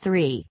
3.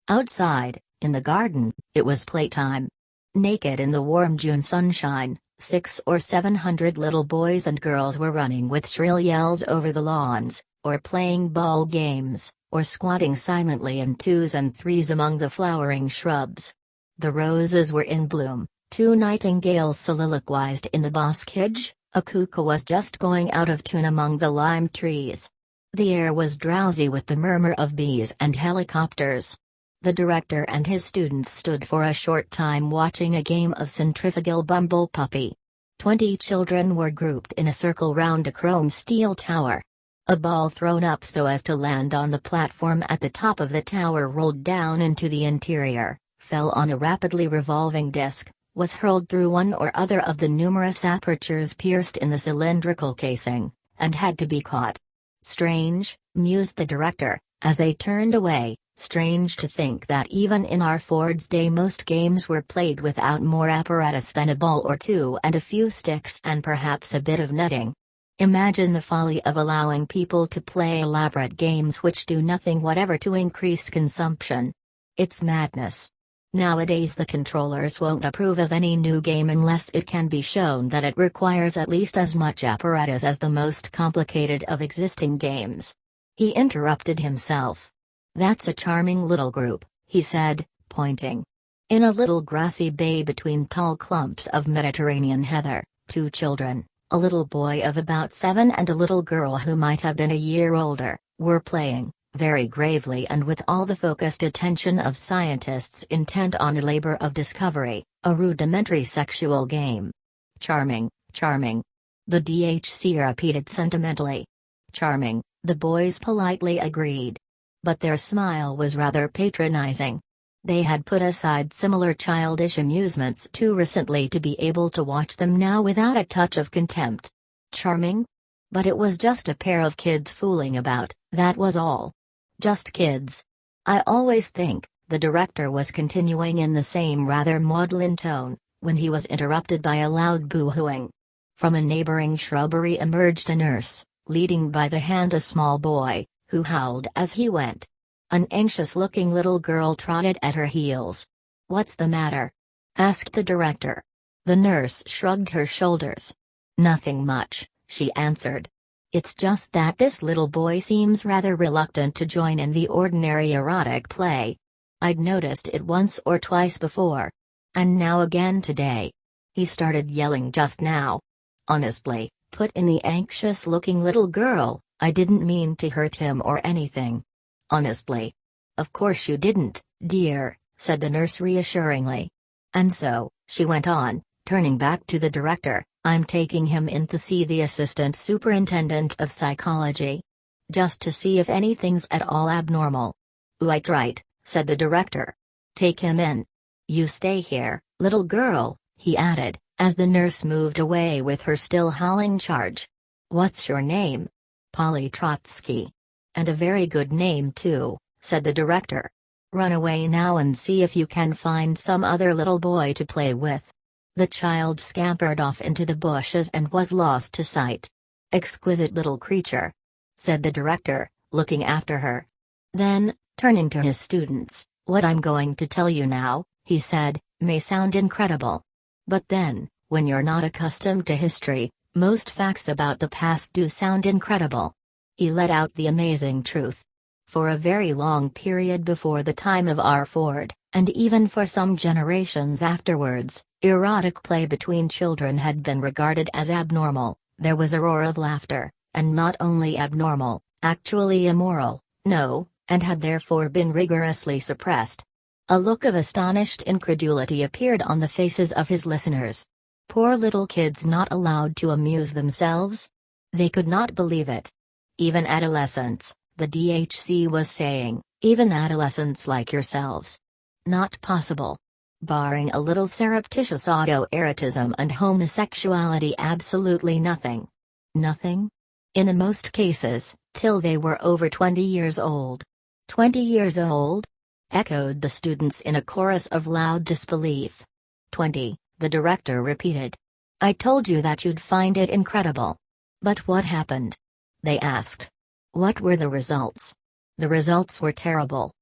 Outside, in the garden, it was playtime. Naked in the warm June sunshine, 600 or 700 little boys and girls were running with shrill yells over the lawns, or playing ball games, or squatting silently in twos and threes among the flowering shrubs. The roses were in bloom, 2 nightingales soliloquized in the boscage, a cuckoo was just going out of tune among the lime trees. The air was drowsy with the murmur of bees and helicopters. The director and his students stood for a short time watching a game of centrifugal bumble puppy. 20 children were grouped in a circle round a chrome steel tower. A ball thrown up so as to land on the platform at the top of the tower rolled down into the interior, fell on a rapidly revolving disc, was hurled through one or other of the numerous apertures pierced in the cylindrical casing, and had to be caught. Strange, mused the director, as they turned away. Strange to think that even in our Ford's day most games were played without more apparatus than a ball or two and a few sticks and perhaps a bit of netting. Imagine the folly of allowing people to play elaborate games which do nothing whatever to increase consumption. It's madness. Nowadays the controllers won't approve of any new game unless it can be shown that it requires at least as much apparatus as the most complicated of existing games. He interrupted himself. "That's a charming little group," he said, pointing. In a little grassy bay between tall clumps of Mediterranean heather, 2 children, a little boy of about 7 and a little girl who might have been a year older, were playing, very gravely and with all the focused attention of scientists intent on a labor of discovery, a rudimentary sexual game. "Charming, charming," the DHC repeated sentimentally. "Charming," the boys politely agreed. But their smile was rather patronizing. They had put aside similar childish amusements too recently to be able to watch them now without a touch of contempt. Charming? But it was just a pair of kids fooling about, that was all. Just kids. I always think, the director was continuing in the same rather maudlin tone, when he was interrupted by a loud boo-hooing. From a neighboring shrubbery emerged a nurse, leading by the hand a small boy, who howled as he went. An anxious-looking little girl trotted at her heels. "What's the matter?" asked the director. The nurse shrugged her shoulders. "Nothing much," she answered. "It's just that this little boy seems rather reluctant to join in the ordinary erotic play. I'd noticed it once or twice before. And now again today. He started yelling just now. Honestly," put in the anxious-looking little girl, "I didn't mean to hurt him or anything." "Honestly." "Of course you didn't, dear," said the nurse reassuringly. "And so," she went on, turning back to the director, "I'm taking him in to see the assistant superintendent of psychology. Just to see if anything's at all abnormal." Right," said the director. "Take him in. You stay here, little girl," he added, as the nurse moved away with her still howling charge. "What's your name?" "Polly Trotsky." "And a very good name too," said the director. "Run away now and see if you can find some other little boy to play with." The child scampered off into the bushes and was lost to sight. "Exquisite little creature," said the director, looking after her. Then, turning to his students, "What I'm going to tell you now," he said, "may sound incredible. But then, when you're not accustomed to history, most facts about the past do sound incredible." He let out the amazing truth. For a very long period before the time of our Ford, and even for some generations afterwards, erotic play between children had been regarded as abnormal. There was a roar of laughter, and not only abnormal, actually immoral, no, and had therefore been rigorously suppressed. A look of astonished incredulity appeared on the faces of his listeners. Poor little kids not allowed to amuse themselves? They could not believe it. Even adolescents, the DHC was saying, even adolescents like yourselves. Not possible. Barring a little surreptitious autoerotism and homosexuality, absolutely nothing. Nothing? In the most cases, till they were over 20 years old. 20 years old? Echoed the students in a chorus of loud disbelief. 20, the director repeated. I told you that you'd find it incredible. But what happened? They asked. What were the results? The results were terrible.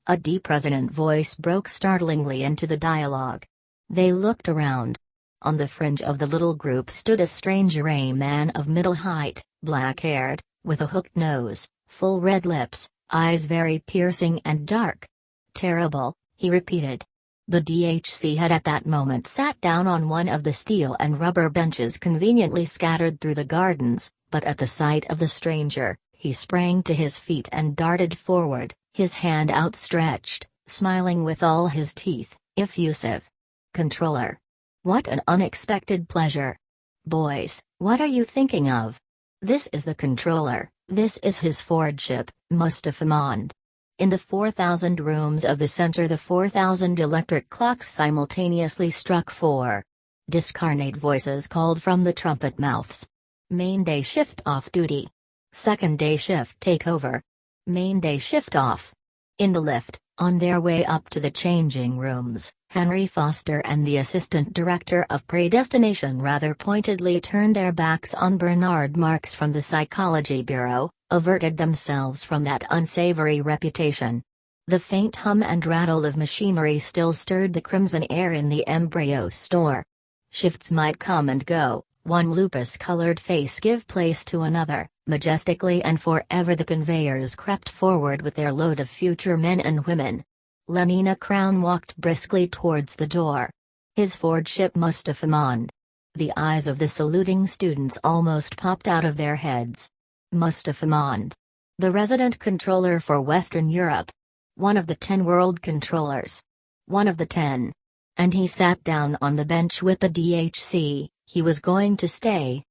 A deep resonant voice broke startlingly into the dialogue. They looked around. On the fringe of the little group stood a strange gray man of middle height, black-haired, with a hooked nose, full red lips, eyes very piercing and dark. "Terrible," he repeated. The DHC had at that moment sat down on one of the steel and rubber benches conveniently scattered through the gardens, but at the sight of the stranger, he sprang to his feet and darted forward, his hand outstretched, smiling with all his teeth, effusive. "Controller. What an unexpected pleasure. Boys, what are you thinking of? This is the controller, this is his Fordship, Mustafa Mond." In the 4,000 rooms of the center, the 4,000 electric clocks simultaneously struck 4. Discarnate voices called from the trumpet mouths. "Main day shift off duty. Second day shift take over. Main day shift off." In the lift, on their way up to the changing rooms, Henry Foster and the assistant director of predestination rather pointedly turned their backs on Bernard Marx from the Psychology Bureau, averted themselves from that unsavory reputation. The faint hum and rattle of machinery still stirred the crimson air in the embryo store. Shifts might come and go, one lupus-colored face give place to another, majestically and forever the conveyors crept forward with their load of future men and women. Lenina Crown walked briskly towards the door. His Fordship Mustafa Mond. The eyes of the saluting students almost popped out of their heads. Mustafa Mond. The resident controller for Western Europe. One of the 10 world controllers. One of the 10. And he sat down on the bench with the DHC, he was going to stay,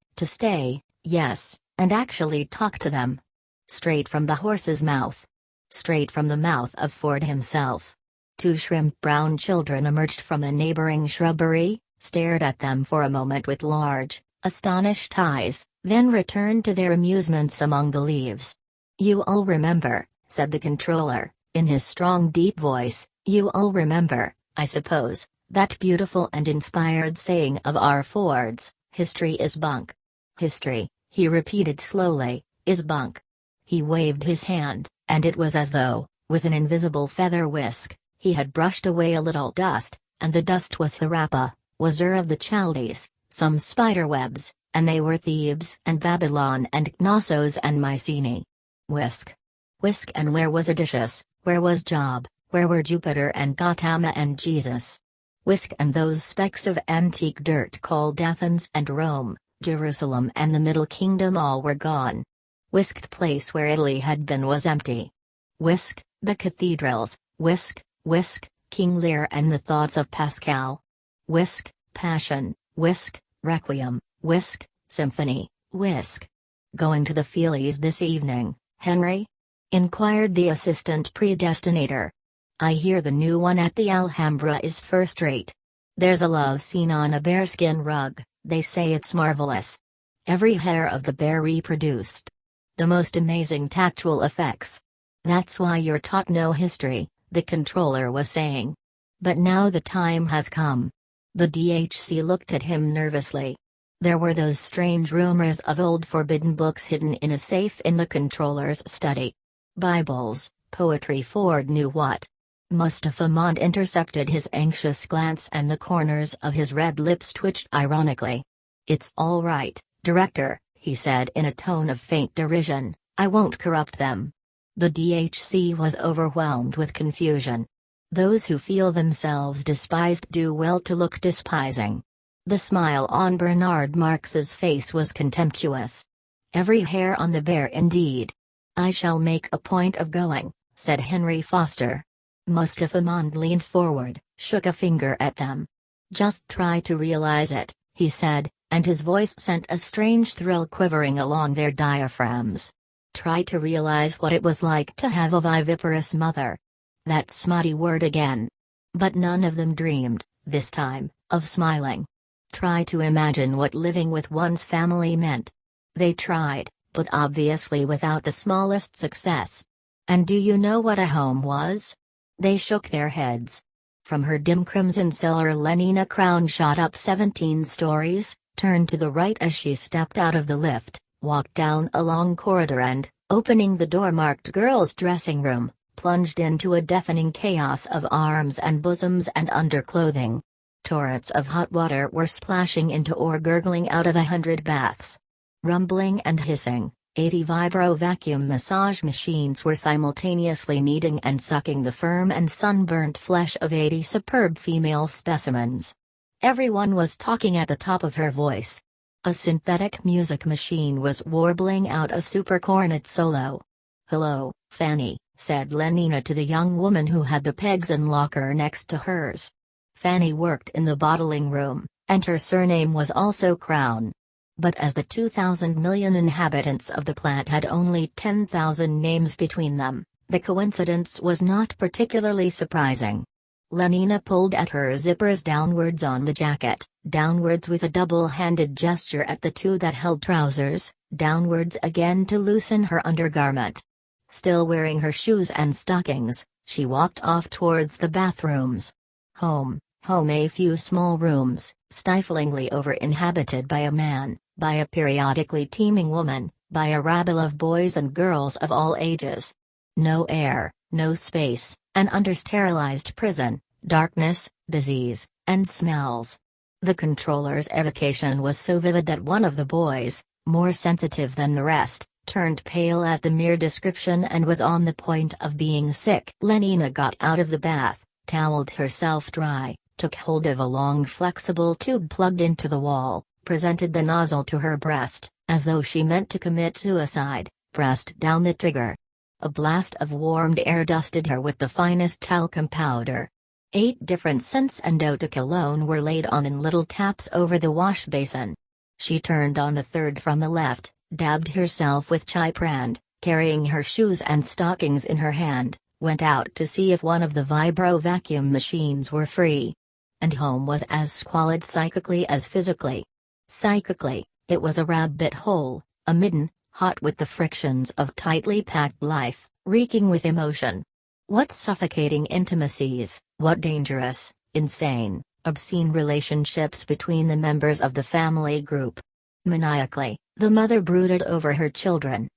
yes, and actually talk to them. Straight from the horse's mouth. Straight from the mouth of Ford himself. 2 shrimp brown children emerged from a neighboring shrubbery, stared at them for a moment with large, astonished eyes, then returned to their amusements among the leaves. "You all remember," said the controller, in his strong deep voice, "you all remember, I suppose, that beautiful and inspired saying of our Ford's, 'History is bunk.' History," he repeated slowly, "is bunk." He waved his hand, and it was as though, with an invisible feather whisk, he had brushed away a little dust, and the dust was Harappa, was Ur of the Chaldees, some spiderwebs, and they were Thebes and Babylon and Knossos and Mycenae. Whisk. Whisk, and where was Odysseus, where was Job, where were Jupiter and Gautama and Jesus? Whisk, and those specks of antique dirt called Athens and Rome, Jerusalem and the Middle Kingdom all were gone. Whisk, the place where Italy had been was empty. Whisk, the cathedrals, whisk, whisk, King Lear and the thoughts of Pascal. Whisk, passion, whisk, requiem, whisk, symphony, whisk. "Going to the Feelies this evening, Henry?" inquired the assistant predestinator. "I hear the new one at the Alhambra is first rate. There's a love scene on a bearskin rug, they say it's marvelous. Every hair of the bear reproduced. The most amazing tactual effects. That's why you're taught no history," the controller was saying. "But now the time has come." The DHC looked at him nervously. There were those strange rumors of old forbidden books hidden in a safe in the controller's study. Bibles, poetry, Ford knew what. Mustafa Mond intercepted his anxious glance and the corners of his red lips twitched ironically. "It's all right, Director," he said in a tone of faint derision, "I won't corrupt them." The DHC was overwhelmed with confusion. Those who feel themselves despised do well to look despising. The smile on Bernard Marx's face was contemptuous. "Every hair on the bear indeed. I shall make a point of going," said Henry Foster. Mustafa Mond leaned forward, shook a finger at them. "Just try to realize it," he said, and his voice sent a strange thrill quivering along their diaphragms. "Try to realize what it was like to have a viviparous mother." That smutty word again. But none of them dreamed, this time, of smiling. Try to imagine what living with one's family meant. They tried, but obviously without the smallest success. And do you know what a home was? They shook their heads. From her dim crimson cellar Lenina Crown shot up 17 stories, turned to the right as she stepped out of the lift, walked down a long corridor and, opening the door marked girls' dressing room, plunged into a deafening chaos of arms and bosoms and underclothing. Torrents of hot water were splashing into or gurgling out of 100 baths. Rumbling and hissing, 80 vibro vacuum massage machines were simultaneously kneading and sucking the firm and sunburnt flesh of 80 superb female specimens. Everyone was talking at the top of her voice. A synthetic music machine was warbling out a super cornet solo. "Hello, Fanny," said Lenina to the young woman who had the pegs and locker next to hers. Fanny worked in the bottling room, and her surname was also Crown. But as the 2,000 million inhabitants of the planet had only 10,000 names between them, the coincidence was not particularly surprising. Lenina pulled at her zippers downwards on the jacket, downwards with a double-handed gesture at the two that held trousers, downwards again to loosen her undergarment. Still wearing her shoes and stockings, she walked off towards the bathrooms. Home, a few small rooms, stiflingly over-inhabited by a man, by a periodically teeming woman, by a rabble of boys and girls of all ages. No air, no space, an under-sterilized prison, darkness, disease, and smells. The controller's evocation was so vivid that one of the boys, more sensitive than the rest, turned pale at the mere description and was on the point of being sick. Lenina got out of the bath, toweled herself dry, took hold of a long flexible tube plugged into the wall, presented the nozzle to her breast, as though she meant to commit suicide, pressed down the trigger. A blast of warmed air dusted her with the finest talcum powder. 8 different scents and eau de cologne were laid on in little taps over the wash basin. She turned on the third from the left, dabbed herself with chai brand, carrying her shoes and stockings in her hand, went out to see if one of the vibro vacuum machines were free. And home was as squalid psychically as physically. Psychically, it was a rabbit hole, a midden, hot with the frictions of tightly packed life, reeking with emotion. What suffocating intimacies, what dangerous, insane, obscene relationships between the members of the family group. Maniacally, the mother brooded over her children.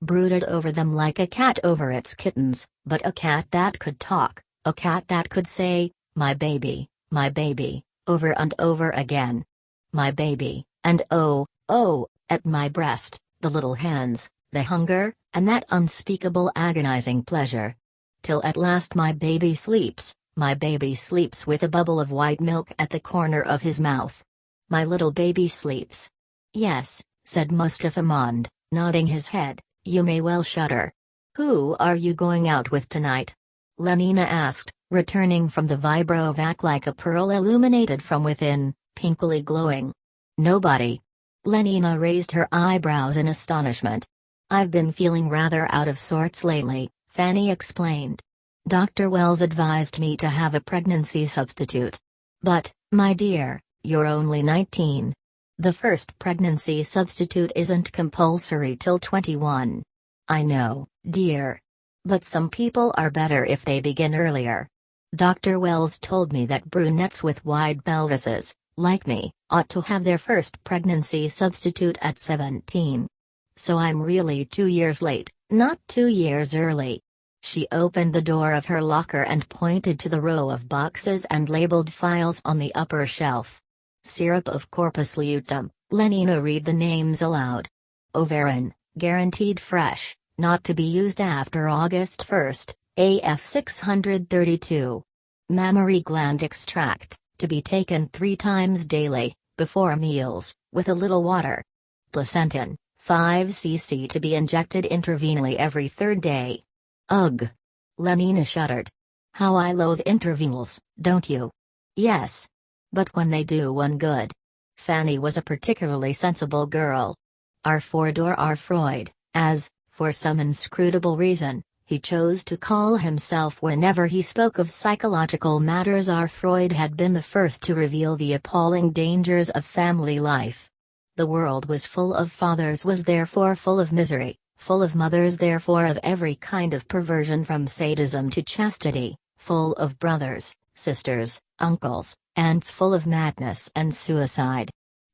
Brooded over them like a cat over its kittens, but a cat that could talk, a cat that could say, my baby, over and over again. My baby, and oh, at my breast, the little hands, the hunger, and that unspeakable agonizing pleasure. Till at last my baby sleeps with a bubble of white milk at the corner of his mouth. My little baby sleeps. Yes, said Mustafa Mond, nodding his head, you may well shudder. Who are you going out with tonight? Lenina asked, returning from the vibrovac like a pearl illuminated from within, pinkily glowing. Nobody. Lenina raised her eyebrows in astonishment. I've been feeling rather out of sorts lately, Fanny explained. Dr. Wells advised me to have a pregnancy substitute. But, my dear, you're only 19. The first pregnancy substitute isn't compulsory till 21. I know, dear. But some people are better if they begin earlier. Dr. Wells told me that brunettes with wide pelvises, like me, ought to have their first pregnancy substitute at 17. So I'm really 2 years late, not 2 years early. She opened the door of her locker and pointed to the row of boxes and labeled files on the upper shelf. Syrup of corpus luteum, Lenina read the names aloud. Overin, guaranteed fresh, not to be used after August 1st, AF 632. Mammary gland extract, to be taken 3 times daily, before meals, with a little water. Placentin, 5 cc to be injected intravenously every 3rd day. Ugh! Lenina shuddered. How I loathe intravenols, don't you? Yes. But when they do one good. Fanny was a particularly sensible girl. Our Fordor R. Freud, as, for some inscrutable reason, he chose to call himself whenever he spoke of psychological matters. R. Freud had been the first to reveal the appalling dangers of family life. The world was full of fathers, was therefore full of misery, full of mothers, therefore of every kind of perversion from sadism to chastity, full of brothers, sisters, uncles, aunts, full of madness and suicide.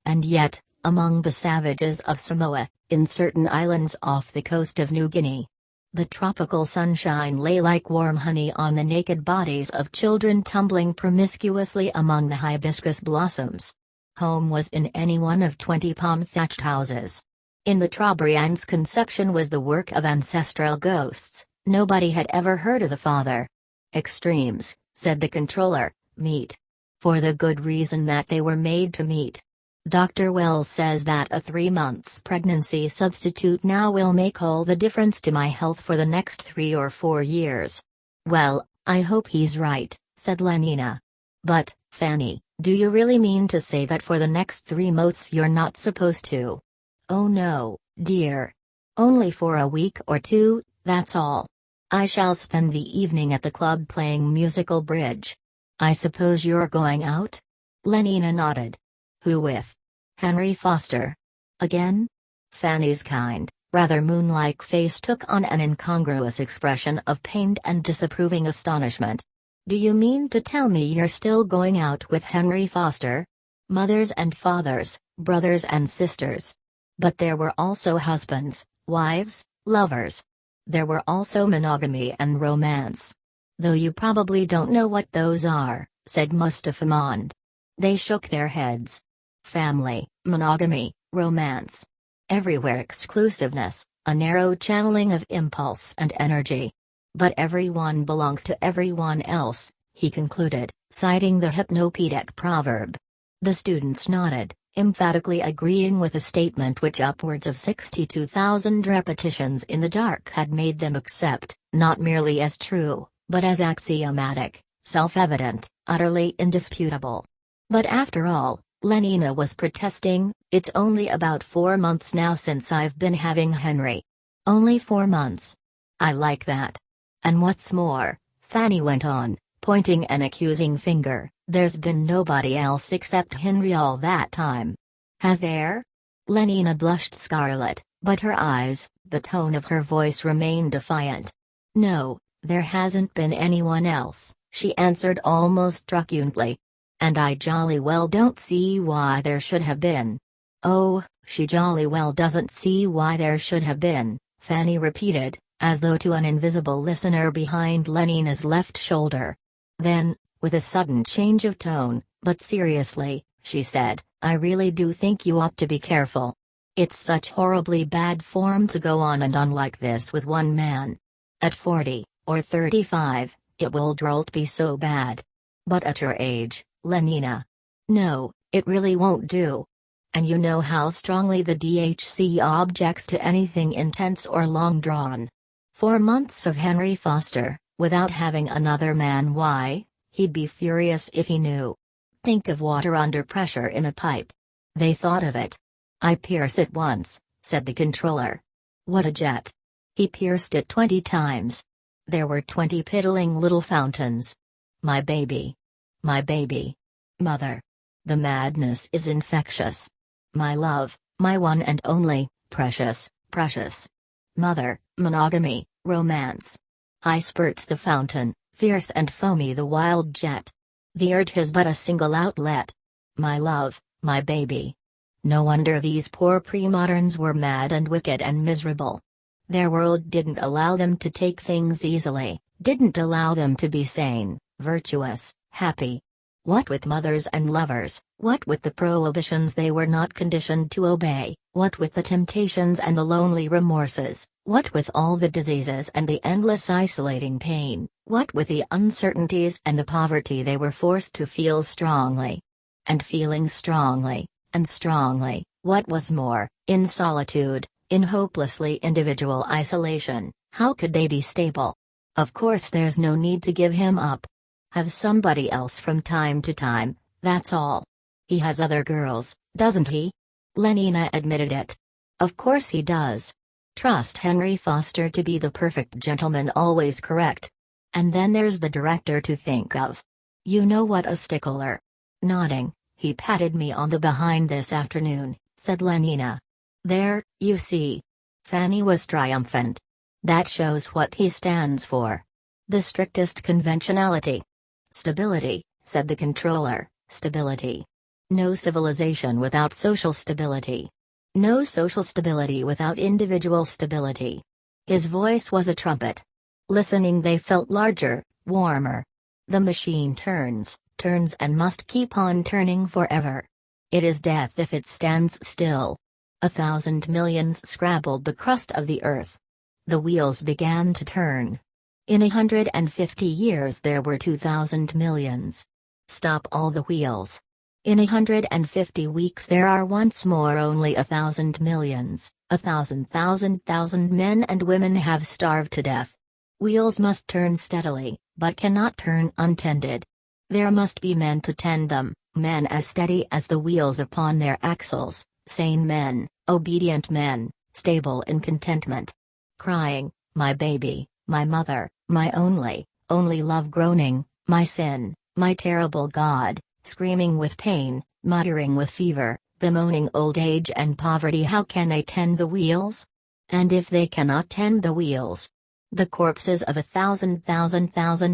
And yet, among the savages of Samoa, in certain islands off the coast of New Guinea, The tropical sunshine lay like warm honey on the naked bodies of children tumbling promiscuously among the hibiscus blossoms. Home was in any one of 20 palm-thatched houses. In the Trobriand's conception was the work of ancestral ghosts. Nobody had ever heard of the father. Extremes, said the controller, meet. For the good reason that they were made to meet. Dr. Wells says that a 3 months pregnancy substitute now will make all the difference to my health for the next 3 or 4 years. Well, I hope he's right, said Lenina. But, Fanny, do you really mean to say that for the next 3 months you're not supposed to? Oh no, dear. Only for a week or 2, that's all. I shall spend the evening at the club playing musical bridge. I suppose you're going out? Lenina nodded. Who with? Henry Foster. Again? Fanny's kind, rather moon-like face took on an incongruous expression of pained and disapproving astonishment. Do you mean to tell me you're still going out with Henry Foster? Mothers and fathers, brothers and sisters. But there were also husbands, wives, lovers. There were also monogamy and romance. Though you probably don't know what those are, said Mustafa Mond. They shook their heads. Family, monogamy, romance. Everywhere exclusiveness, a narrow channeling of impulse and energy. But everyone belongs to everyone else, he concluded, citing the hypnopedic proverb. The students nodded, emphatically agreeing with a statement which upwards of 62,000 repetitions in the dark had made them accept, not merely as true, but as axiomatic, self-evident, utterly indisputable. But after all, Lenina was protesting, it's only about 4 months now since I've been having Henry. Only 4 months. I like that. And what's more, Fanny went on, pointing an accusing finger, there's been nobody else except Henry all that time. Has there? Lenina blushed scarlet, but her eyes, the tone of her voice remained defiant. No, there hasn't been anyone else, she answered almost truculently. And I jolly well don't see why there should have been. Oh, she jolly well doesn't see why there should have been, Fanny repeated, as though to an invisible listener behind Lenina's left shoulder. Then, with a sudden change of tone, but seriously, she said, I really do think you ought to be careful. It's such horribly bad form to go on and on like this with one man. At 40, or 35, it will drult be so bad. But at your age, Lenina. No, it really won't do. And you know how strongly the DHC objects to anything intense or long-drawn. 4 months of Henry Foster, without having another man, why, he'd be furious if he knew. Think of water under pressure in a pipe. They thought of it. I pierced it once, said the controller. What a jet. He pierced it 20 times. There were 20 piddling little fountains. My baby. My baby. Mother. The madness is infectious. My love, my one and only, precious, precious. Mother, monogamy, romance. High spurts the fountain, fierce and foamy the wild jet. The urge has but a single outlet. My love, my baby. No wonder these poor pre-moderns were mad and wicked and miserable. Their world didn't allow them to take things easily, didn't allow them to be sane, virtuous, happy. What with mothers and lovers, what with the prohibitions they were not conditioned to obey, what with the temptations and the lonely remorses, what with all the diseases and the endless isolating pain, what with the uncertainties and the poverty they were forced to feel strongly. And feeling strongly, and strongly, what was more, in solitude, in hopelessly individual isolation, how could they be stable? Of course there's no need to give him up. Have somebody else from time to time, that's all. He has other girls, doesn't he? Lenina admitted it. Of course he does. Trust Henry Foster to be the perfect gentleman, always correct. And then there's the director to think of. You know what a stickler. Nodding, he patted me on the behind this afternoon, said Lenina. There, you see. Fanny was triumphant. That shows what he stands for. The strictest conventionality. Stability, said the controller, stability. No civilization without social stability. No social stability without individual stability. His voice was a trumpet. Listening, they felt larger, warmer. The machine turns, turns and must keep on turning forever. It is death if it stands still. 1,000 millions scrabbled the crust of the earth. The wheels began to turn. In 150 years there were 2,000 millions. Stop all the wheels. In 150 weeks there are once more only 1,000 millions. 1,000 men and women have starved to death. Wheels must turn steadily, but cannot turn untended. There must be men to tend them, men as steady as the wheels upon their axles, sane men, obedient men, stable in contentment. Crying, my baby, my mother, my only love, groaning, my sin, my terrible God, screaming with pain, muttering with fever, bemoaning old age and poverty. How can they tend the wheels? And if they cannot tend the wheels, the corpses of 1,000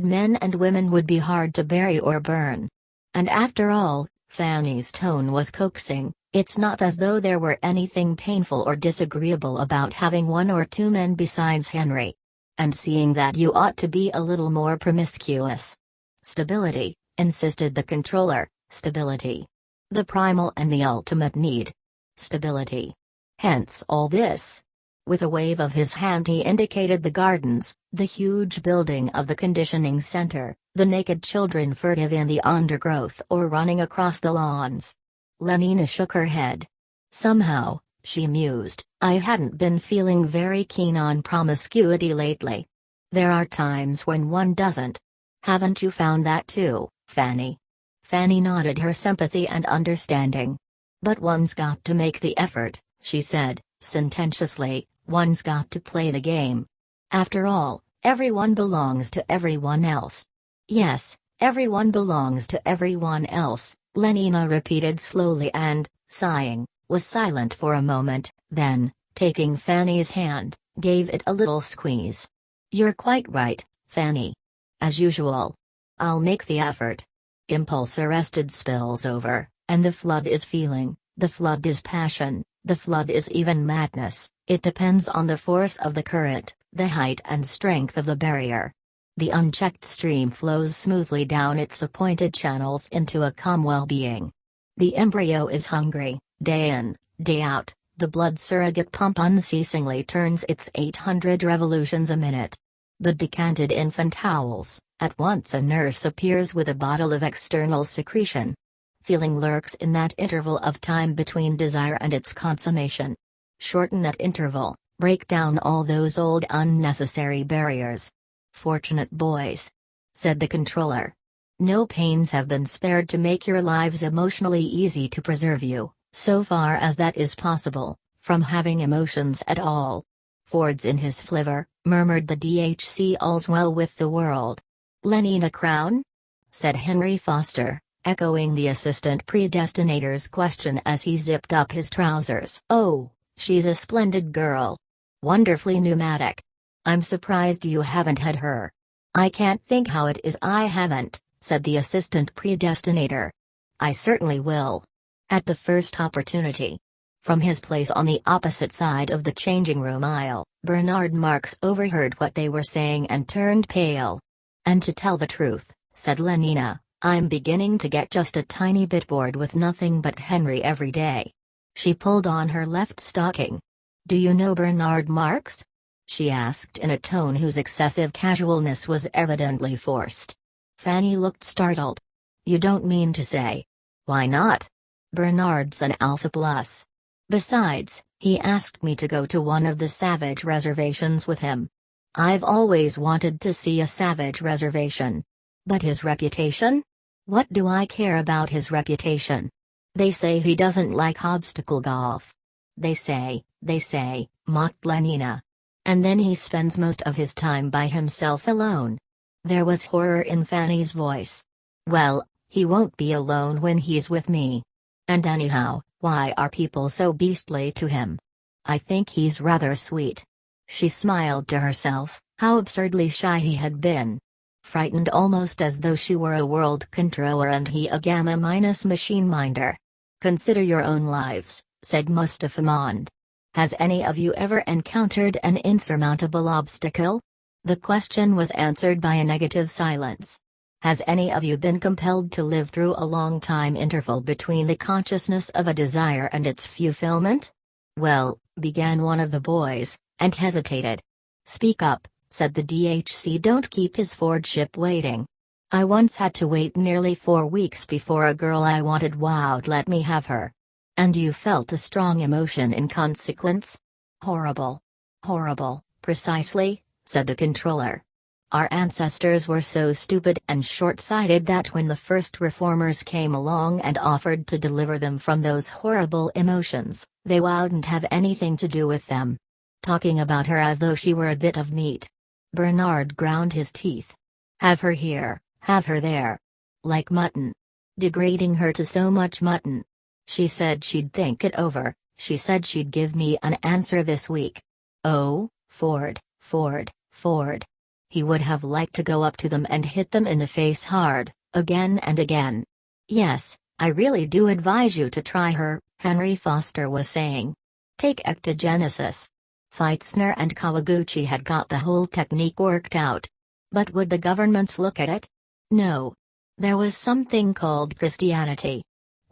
men and women would be hard to bury or burn. And after all, Fanny's tone was coaxing, it's not as though there were anything painful or disagreeable about having one or two men besides Henry. And seeing that you ought to be a little more promiscuous. Stability, insisted the controller, stability. The primal and the ultimate need. Stability. Hence all this. With a wave of his hand he indicated the gardens, the huge building of the conditioning center, the naked children furtive in the undergrowth or running across the lawns. Lenina shook her head. Somehow, she mused, I hadn't been feeling very keen on promiscuity lately. There are times when one doesn't. Haven't you found that too, Fanny? Fanny nodded her sympathy and understanding. But one's got to make the effort, she said, sententiously, one's got to play the game. After all, everyone belongs to everyone else. Yes, everyone belongs to everyone else, Lenina repeated slowly and, sighing, was silent for a moment, then, taking Fanny's hand, gave it a little squeeze. You're quite right, Fanny. As usual. I'll make the effort. Impulse arrested spills over, and the flood is feeling, the flood is passion, the flood is even madness. It depends on the force of the current, the height and strength of the barrier. The unchecked stream flows smoothly down its appointed channels into a calm well-being. The embryo is hungry, day in, day out, the blood surrogate pump unceasingly turns its 800 revolutions a minute. The decanted infant howls, at once a nurse appears with a bottle of external secretion. Feeling lurks in that interval of time between desire and its consummation. Shorten that interval, break down all those old unnecessary barriers. Fortunate boys, said the controller. No pains have been spared to make your lives emotionally easy to preserve you, so far as that is possible, from having emotions at all. Ford's in his flivver, murmured the DHC. All's well with the world. Lenina Crown? Said Henry Foster, echoing the assistant predestinator's question as he zipped up his trousers. Oh, she's a splendid girl. Wonderfully pneumatic. I'm surprised you haven't had her. I can't think how it is I haven't, said the assistant predestinator. I certainly will. At the first opportunity. From his place on the opposite side of the changing room aisle, Bernard Marx overheard what they were saying and turned pale. And to tell the truth, said Lenina, I'm beginning to get just a tiny bit bored with nothing but Henry every day. She pulled on her left stocking. Do you know Bernard Marx? She asked in a tone whose excessive casualness was evidently forced. Fanny looked startled. You don't mean to say. Why not? Bernard's an Alpha Plus. Besides, he asked me to go to one of the savage reservations with him. I've always wanted to see a savage reservation. But his reputation? What do I care about his reputation? They say he doesn't like obstacle golf. They say, mocked Lenina. And then he spends most of his time by himself alone. There was horror in Fanny's voice. Well, he won't be alone when he's with me. And anyhow, why are people so beastly to him? I think he's rather sweet. She smiled to herself, how absurdly shy he had been. Frightened almost as though she were a world controller and he a gamma-machine minder. Consider your own lives, said Mustafa Mond. Has any of you ever encountered an insurmountable obstacle? The question was answered by a negative silence. Has any of you been compelled to live through a long time interval between the consciousness of a desire and its fulfillment? Well, began one of the boys, and hesitated. Speak up, said the DHC. Don't keep his Ford ship waiting. I once had to wait nearly 4 weeks before a girl I wanted wowed let me have her. And you felt a strong emotion in consequence? Horrible. Horrible, precisely, said the controller. Our ancestors were so stupid and short-sighted that when the first reformers came along and offered to deliver them from those horrible emotions, they wouldn't have anything to do with them. Talking about her as though she were a bit of meat. Bernard ground his teeth. Have her here, have her there. Like mutton. Degrading her to so much mutton. She said she'd think it over, she said she'd give me an answer this week. Oh, Ford, Ford, Ford. He would have liked to go up to them and hit them in the face hard, again and again. Yes, I really do advise you to try her, Henry Foster was saying. Take ectogenesis. Feitzner and Kawaguchi had got the whole technique worked out. But would the governments look at it? No. There was something called Christianity.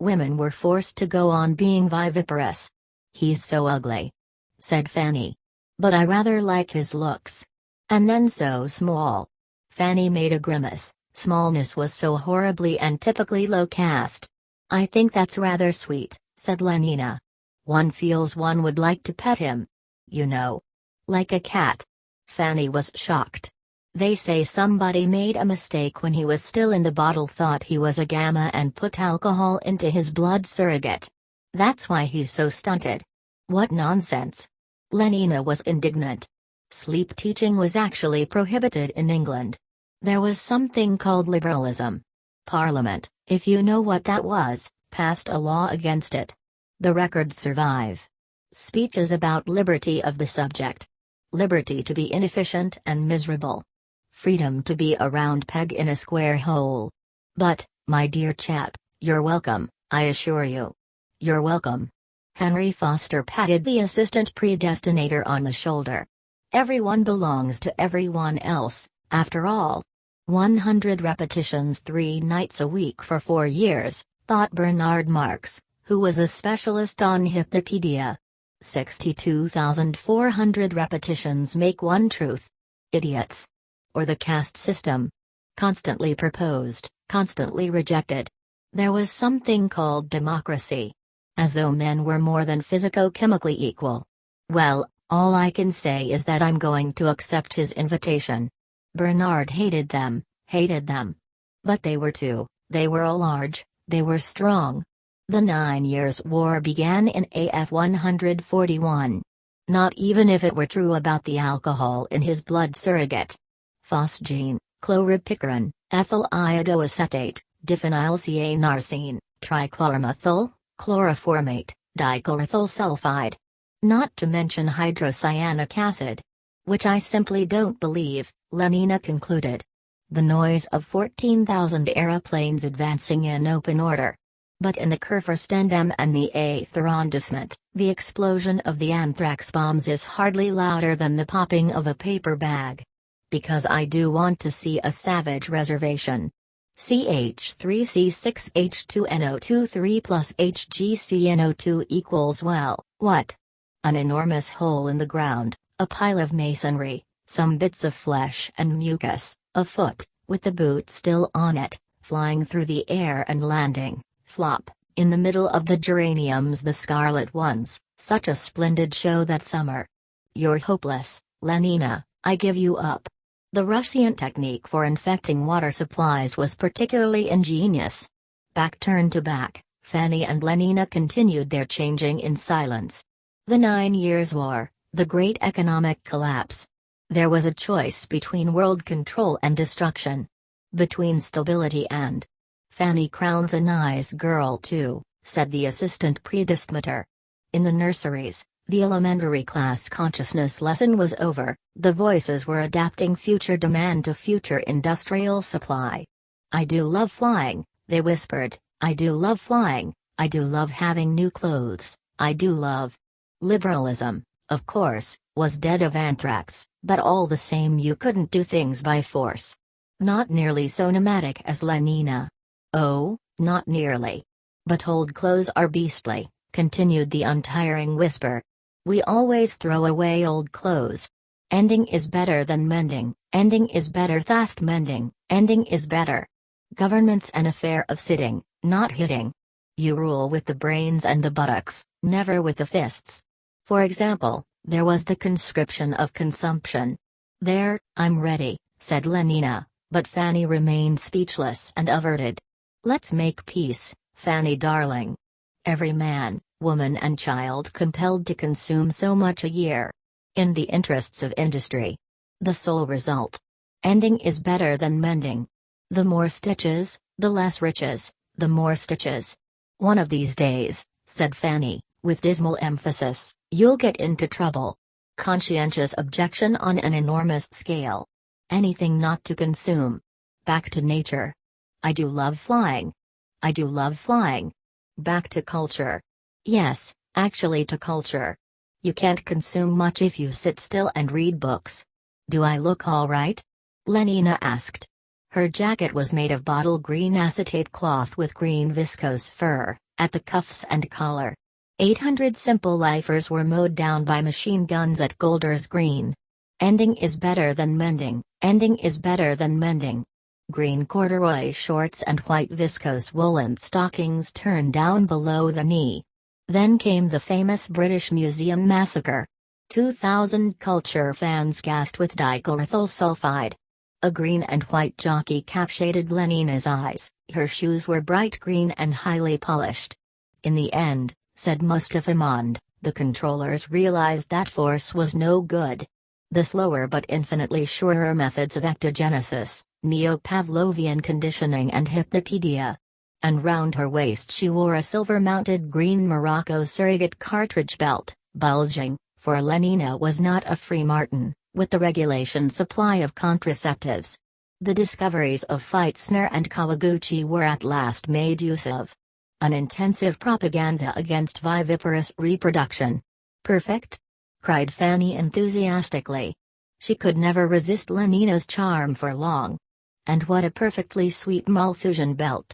Women were forced to go on being viviparous. He's so ugly, said Fanny. But I rather like his looks. And then so small. Fanny made a grimace, smallness was so horribly and typically low caste. I think that's rather sweet, said Lenina. One feels one would like to pet him. You know. Like a cat. Fanny was shocked. They say somebody made a mistake when he was still in the bottle, thought he was a gamma and put alcohol into his blood surrogate. That's why he's so stunted. What nonsense. Lenina was indignant. Sleep teaching was actually prohibited in England. There was something called liberalism. Parliament, if you know what that was, passed a law against it. The records survive. Speeches about liberty of the subject. Liberty to be inefficient and miserable. Freedom to be a round peg in a square hole. But, my dear chap, you're welcome, I assure you. You're welcome. Henry Foster patted the assistant predestinator on the shoulder. Everyone belongs to everyone else, after all. 100 repetitions 3 nights a week for 4 years, thought Bernard Marx, who was a specialist on Hypnopedia. 62,400 repetitions make one truth. Idiots. Or the caste system. Constantly proposed, constantly rejected. There was something called democracy. As though men were more than physico-chemically equal. Well, all I can say is that I'm going to accept his invitation. Bernard hated them, hated them. But they were too, they were large, they were strong. The 9 Years' War began in AF 141. Not even if it were true about the alcohol in his blood surrogate. Phosgene, chloripycarin, ethyl iodoacetate, diphenylcyanarcine, trichloromethyl, chloroformate, dichlorethyl sulfide. Not to mention hydrocyanic acid. Which I simply don't believe, Lenina concluded. The noise of 14,000 aeroplanes advancing in open order. But in the Kurfürstendamm and the 8th arrondissement, the explosion of the anthrax bombs is hardly louder than the popping of a paper bag. Because I do want to see a savage reservation. CH3C6H2NO23 plus HgCNO2 equals well, what? An enormous hole in the ground, a pile of masonry, some bits of flesh and mucus, a foot, with the boot still on it, flying through the air and landing, flop, in the middle of the geraniums, the scarlet ones, such a splendid show that summer. You're hopeless, Lenina, I give you up. The Russian technique for infecting water supplies was particularly ingenious. Back turned to back, Fanny and Lenina continued their changing in silence. The 9 Years' War, the great economic collapse. There was a choice between world control and destruction. Between stability and. Fanny Crown's a nice girl too, said the assistant predestinator. In the nurseries, the elementary class consciousness lesson was over, the voices were adapting future demand to future industrial supply. I do love flying, they whispered, I do love flying, I do love having new clothes, I do love. Liberalism, of course, was dead of anthrax, but all the same you couldn't do things by force. Not nearly so nomadic as Lenina. Oh, not nearly. But old clothes are beastly, continued the untiring whisper. We always throw away old clothes. Ending is better than mending, ending is better fast mending, ending is better. Government's an affair of sitting, not hitting. You rule with the brains and the buttocks, never with the fists. For example, there was the conscription of consumption. There, I'm ready, said Lenina, but Fanny remained speechless and averted. Let's make peace, Fanny darling. Every man, woman and child compelled to consume so much a year. In the interests of industry. The sole result. Ending is better than mending. The more stitches, the less riches, the more stitches. One of these days, said Fanny, with dismal emphasis, you'll get into trouble. Conscientious objection on an enormous scale. Anything not to consume. Back to nature. I do love flying. I do love flying. Back to culture. Yes, actually to culture. You can't consume much if you sit still and read books. Do I look all right? Lenina asked. Her jacket was made of bottle green acetate cloth with green viscose fur, at the cuffs and collar. 800 simple lifers were mowed down by machine guns at Golders Green. Ending is better than mending, ending is better than mending. Green corduroy shorts and white viscose woolen stockings turned down below the knee. Then came the famous British Museum massacre. 2,000 culture fans gassed with dichloroethyl sulfide. A green and white jockey cap shaded Lenina's eyes, her shoes were bright green and highly polished. In the end, said Mustafa Mond, the controllers realized that force was no good. The slower but infinitely surer methods of ectogenesis, neo-Pavlovian conditioning and hypnopedia. And round her waist she wore a silver-mounted green Morocco surrogate cartridge belt, bulging, for Lenina was not a free martin, with the regulation supply of contraceptives. The discoveries of Feitzner and Kawaguchi were at last made use of. An intensive propaganda against viviparous reproduction. Perfect? Cried Fanny enthusiastically. She could never resist Lenina's charm for long. And what a perfectly sweet Malthusian belt.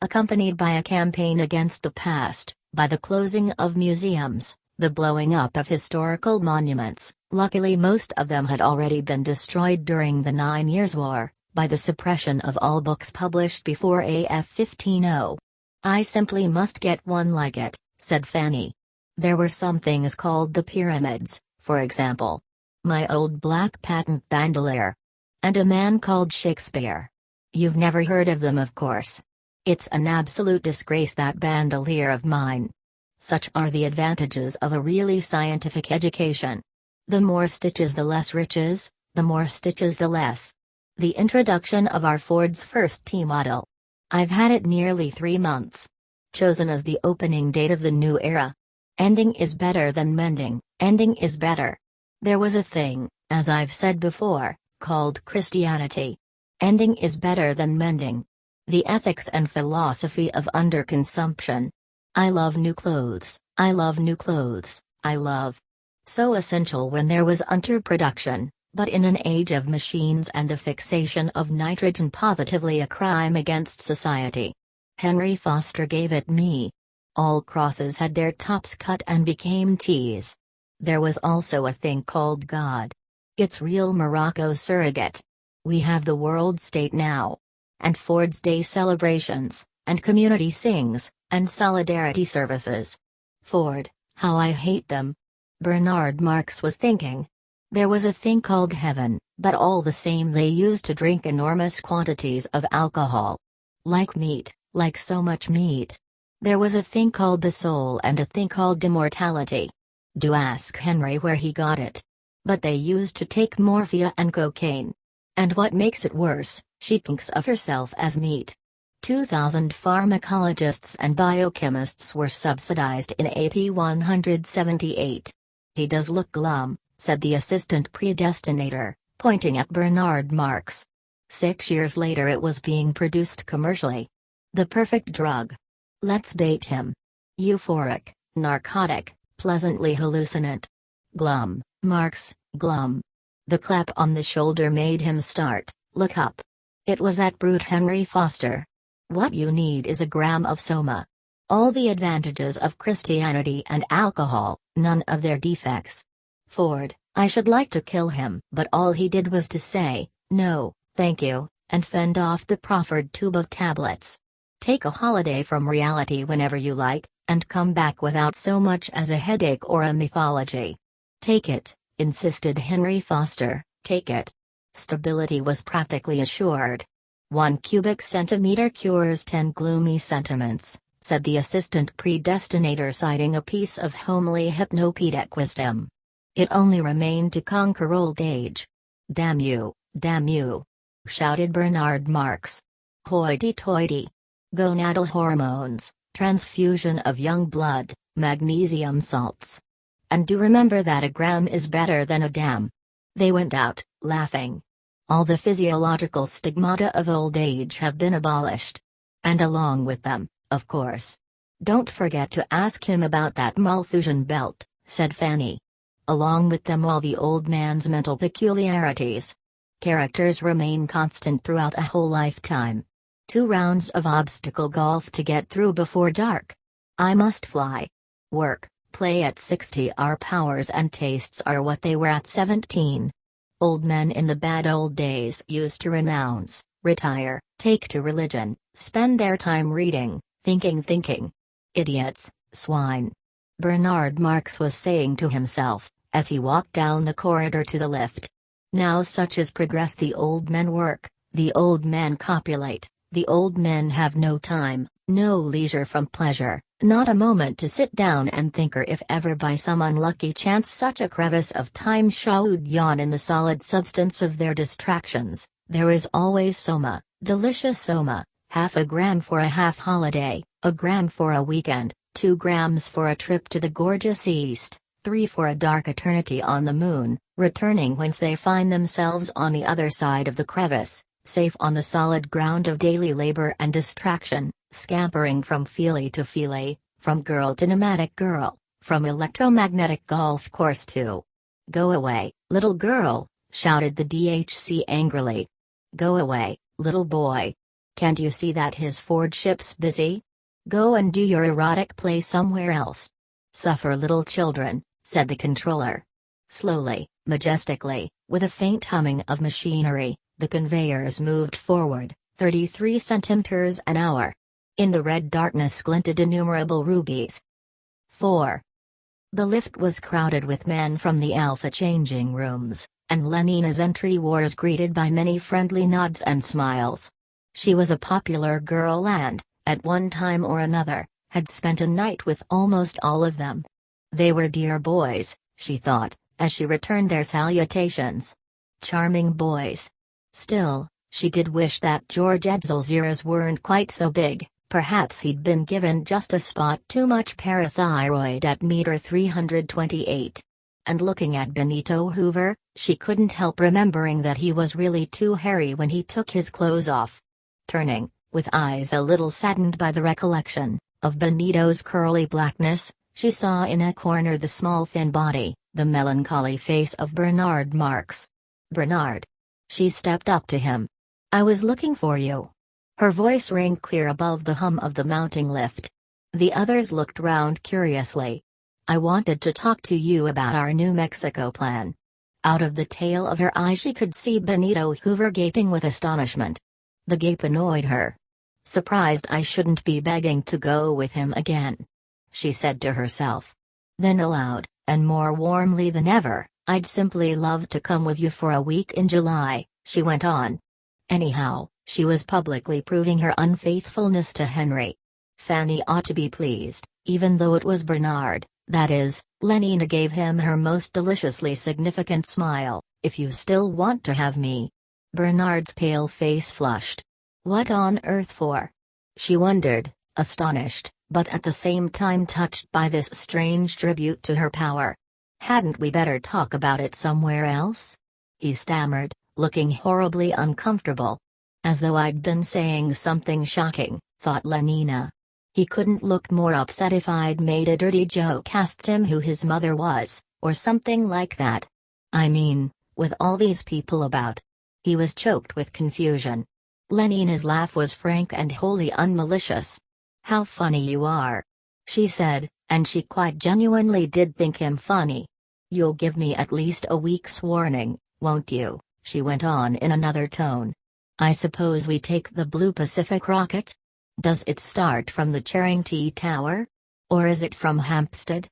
Accompanied by a campaign against the past, by the closing of museums, the blowing up of historical monuments, luckily most of them had already been destroyed during the 9 Years' War, by the suppression of all books published before AF 1500. I simply must get one like it, said Fanny. There were some things called the pyramids, for example. My old black patent bandolier. And a man called Shakespeare. You've never heard of them, of course. It's an absolute disgrace, that bandolier of mine. Such are the advantages of a really scientific education. The more stitches the less riches, the more stitches the less. The introduction of our Ford's first T model. I've had it nearly 3 months. Chosen as the opening date of the new era. Ending is better than mending, ending is better. There was a thing, as I've said before, called Christianity. Ending is better than mending. The ethics and philosophy of underconsumption. I love new clothes, I love new clothes, I love. So essential when there was underproduction, but in an age of machines and the fixation of nitrogen positively a crime against society. Henry Foster gave it me. All crosses had their tops cut and became T's. There was also a thing called God. It's real Morocco surrogate. We have the world state now. And Ford's Day celebrations, and community sings, and solidarity services. Ford, how I hate them. Bernard Marx was thinking. There was a thing called heaven, but all the same they used to drink enormous quantities of alcohol. Like meat, like so much meat. There was a thing called the soul and a thing called immortality. Do ask Henry where he got it. But they used to take morphia and cocaine. And what makes it worse, she thinks of herself as meat. 2,000 pharmacologists and biochemists were subsidized in AP 178. He does look glum, said the assistant predestinator, pointing at Bernard Marx. 6 years later it was being produced commercially. The perfect drug. Let's bait him. Euphoric, narcotic, pleasantly hallucinant. Glum, Marks, glum. The clap on the shoulder made him start, look up. It was that brute Henry Foster. What you need is a gram of soma. All the advantages of Christianity and alcohol, none of their defects. Ford, I should like to kill him. But all he did was to say, no, thank you, and fend off the proffered tube of tablets. Take a holiday from reality whenever you like, and come back without so much as a headache or a mythology. Take it, insisted Henry Foster, take it. Stability was practically assured. 1 cubic centimeter cures 10 gloomy sentiments, said the assistant predestinator, citing a piece of homely hypnopedic wisdom. It only remained to conquer old age. Damn you, shouted Bernard Marx. Hoity-toity. Gonadal hormones, transfusion of young blood, magnesium salts. And do remember that a gram is better than a damn. They went out, laughing. All the physiological stigmata of old age have been abolished. And along with them, of course. Don't forget to ask him about that Malthusian belt, said Fanny. Along with them all the old man's mental peculiarities. Characters remain constant throughout a whole lifetime. 2 rounds of obstacle golf to get through before dark. I must fly. Work, play at 60. Our powers and tastes are what they were at 17. Old men in the bad old days used to renounce, retire, take to religion, spend their time reading, thinking. Idiots, swine. Bernard Marx was saying to himself, as he walked down the corridor to the lift. Now such is progress. The old men work, the old men copulate, the old men have no time, no leisure from pleasure, not a moment to sit down and think, or if ever by some unlucky chance such a crevice of time should yawn in the solid substance of their distractions, there is always soma, delicious soma, half a gram for a half holiday, a gram for a weekend, 2 grams for a trip to the gorgeous East, 3 for a dark eternity on the moon, returning whence they find themselves on the other side of the crevice, safe on the solid ground of daily labor and distraction, scampering from feelie to feelie, from girl to pneumatic girl, from electromagnetic golf course to. Go away, little girl, shouted the DHC angrily. Go away, little boy. Can't you see that his Ford ship's busy? Go and do your erotic play somewhere else. Suffer, little children, said the controller. Slowly, majestically, with a faint humming of machinery, the conveyors moved forward, 33 centimeters an hour. In the red darkness glinted innumerable rubies. 4. The lift was crowded with men from the Alpha changing rooms, and Lenina's entry was greeted by many friendly nods and smiles. She was a popular girl and, at one time or another, had spent a night with almost all of them. They were dear boys, she thought, as she returned their salutations. Charming boys. Still, she did wish that George Edsall's ears weren't quite so big. Perhaps he'd been given just a spot too much parathyroid at meter 328. And looking at Benito Hoover, she couldn't help remembering that he was really too hairy when he took his clothes off. Turning, with eyes a little saddened by the recollection of Benito's curly blackness, she saw in a corner the small thin body, the melancholy face of Bernard Marx. Bernard. She stepped up to him. I was looking for you. Her voice rang clear above the hum of the mounting lift. The others looked round curiously. I wanted to talk to you about our New Mexico plan. Out of the tail of her eye she could see Benito Hoover gaping with astonishment. The gape annoyed her. Surprised I shouldn't be begging to go with him again, she said to herself. Then aloud, and more warmly than ever, I'd simply love to come with you for a week in July, she went on. Anyhow, she was publicly proving her unfaithfulness to Henry. Fanny ought to be pleased, even though it was Bernard, that is, Lenina gave him her most deliciously significant smile. If you still want to have me. Bernard's pale face flushed. What on earth for? She wondered, astonished, but at the same time touched by this strange tribute to her power. Hadn't we better talk about it somewhere else? He stammered, looking horribly uncomfortable. As though I'd been saying something shocking, thought Lenina. He couldn't look more upset if I'd made a dirty joke, asked him who his mother was, or something like that. I mean, with all these people about. He was choked with confusion. Lenina's laugh was frank and wholly unmalicious. "How funny you are," she said, and she quite genuinely did think him funny. "You'll give me at least a week's warning, won't you?" she went on in another tone. "I suppose we take the Blue Pacific rocket? Does it start from the Charrington Tower? Or is it from Hampstead?"